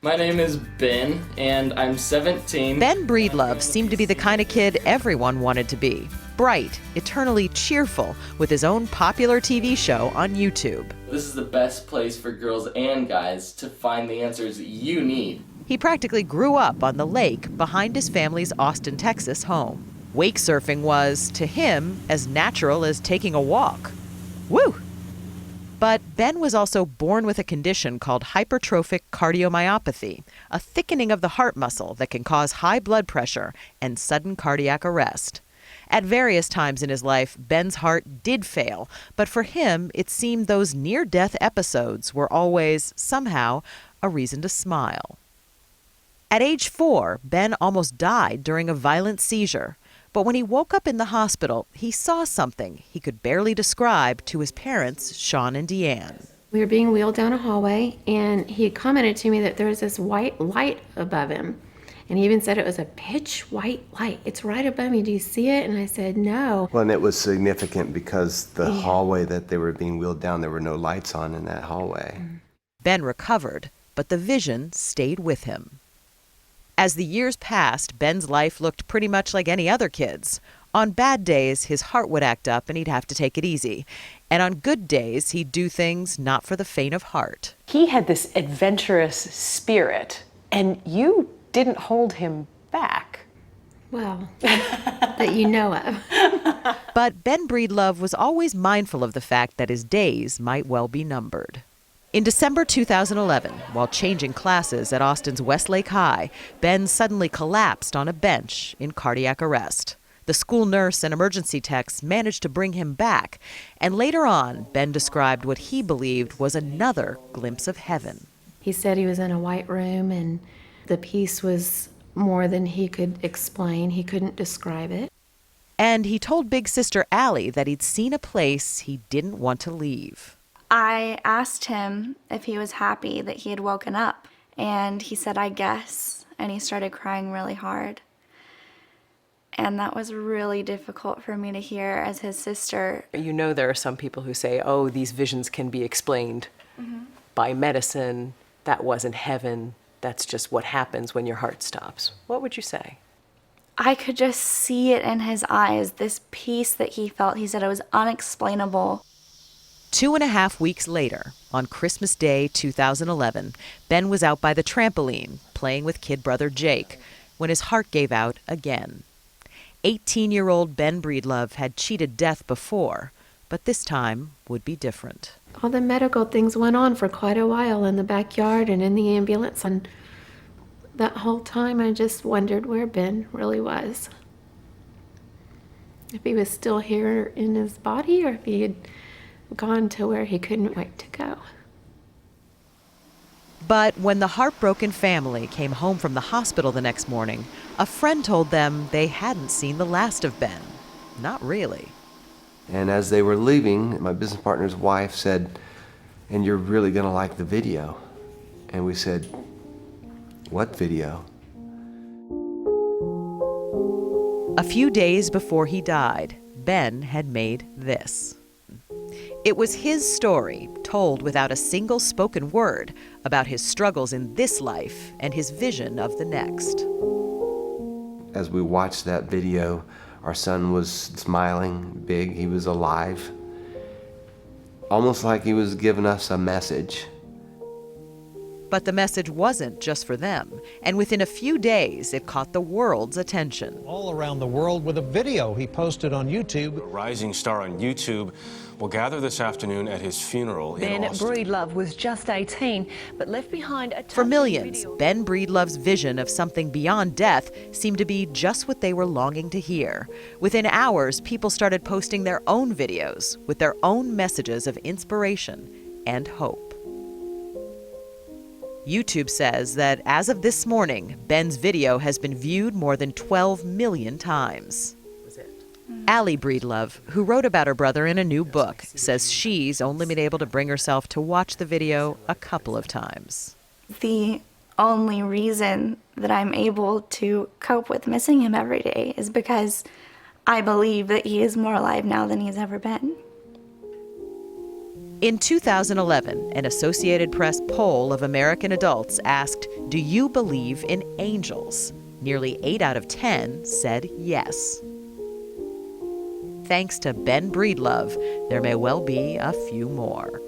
My name is Ben, and I'm 17. Ben Breedlove seemed to be the kind of kid everyone wanted to be. Bright, eternally cheerful, with his own popular TV show on YouTube. This is the best place for girls and guys to find the answers you need. He practically grew up on the lake behind his family's Austin, Texas home. Wake surfing was, to him, as natural as taking a walk. Woo! But Ben was also born with a condition called hypertrophic cardiomyopathy, a thickening of the heart muscle that can cause high blood pressure and sudden cardiac arrest. At various times in his life, Ben's heart did fail, but for him, it seemed those near-death episodes were always, somehow, a reason to smile. At age 4, Ben almost died during a violent seizure. But when he woke up in the hospital, he saw something he could barely describe to his parents, Sean and Deanne. We were being wheeled down a hallway, and he commented to me that there was this white light above him. And he even said it was a pitch white light. It's right above me. Do you see it? And I said, no. Well, and it was significant because the hallway that they were being wheeled down, there were no lights on in that hallway. Ben recovered, but the vision stayed with him. As the years passed, Ben's life looked pretty much like any other kid's. On bad days, his heart would act up and he'd have to take it easy. And on good days, he'd do things not for the faint of heart. He had this adventurous spirit, and you didn't hold him back. Well, that you know of. But Ben Breedlove was always mindful of the fact that his days might well be numbered. In December 2011, while changing classes at Austin's Westlake High, Ben suddenly collapsed on a bench in cardiac arrest. The school nurse and emergency techs managed to bring him back, and later on, Ben described what he believed was another glimpse of heaven. He said he was in a white room, and the peace was more than he could explain. He couldn't describe it. And he told big sister Allie that he'd seen a place he didn't want to leave. I asked him if he was happy that he had woken up, and he said, I guess, and he started crying really hard. And that was really difficult for me to hear as his sister. You know, there are some people who say, oh, these visions can be explained by medicine. That wasn't heaven. That's just what happens when your heart stops. What would you say? I could just see it in his eyes, this peace that he felt. He said it was unexplainable. 2.5 weeks later, on Christmas Day 2011, Ben was out by the trampoline playing with kid brother Jake when his heart gave out again. 18-year-old Ben Breedlove had cheated death before, but this time would be different. All the medical things went on for quite a while in the backyard and in the ambulance, and that whole time I just wondered where Ben really was. If he was still here in his body or if he had gone to where he couldn't wait to go. But when the heartbroken family came home from the hospital the next morning, a friend told them they hadn't seen the last of Ben. Not really. And as they were leaving, my business partner's wife said, and you're really gonna like the video. And we said, what video? A few days before he died, Ben had made this. It was his story, told without a single spoken word, about his struggles in this life and his vision of the next. As we watched that video, our son was smiling big, he was alive. Almost like he was giving us a message. But the message wasn't just for them, and within a few days, it caught the world's attention. All around the world with a video he posted on YouTube. A rising star on YouTube will gather this afternoon at his funeral in Austin. Ben Breedlove was just 18, but left behind a For millions, Ben Breedlove's vision of something beyond death seemed to be just what they were longing to hear. Within hours, people started posting their own videos with their own messages of inspiration and hope. YouTube says that as of this morning, Ben's video has been viewed more than 12 million times. Allie Breedlove, who wrote about her brother in a new book, says she's only been able to bring herself to watch the video a couple of times. The only reason that I'm able to cope with missing him every day is because I believe that he is more alive now than he's ever been. In 2011, an Associated Press poll of American adults asked, "Do you believe in angels?" Nearly 8 out of 10 said yes. Thanks to Ben Breedlove, there may well be a few more.